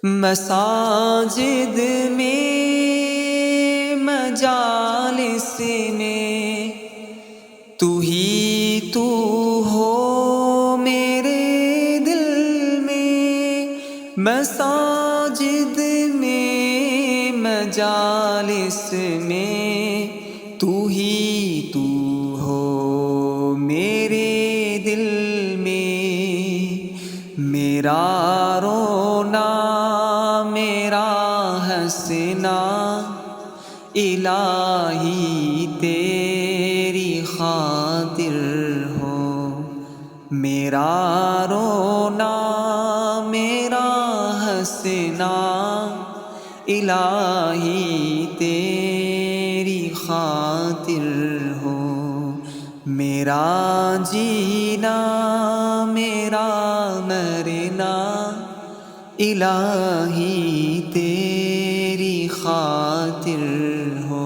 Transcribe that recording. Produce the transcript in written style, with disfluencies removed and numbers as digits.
مساجد میں مجالس میں تو ہی تو ہو میرے دل میں، مساجد میں مجالس میں تو ہی تو ہو میرے دل میں، میرا رونا میرا ہنسنا الہی تیری خاطر ہو، میرا رونا میرا ہنسنا الہی تیری خاطر ہو، میرا جینا میرا مرنا الہی تیری خاطر ہو۔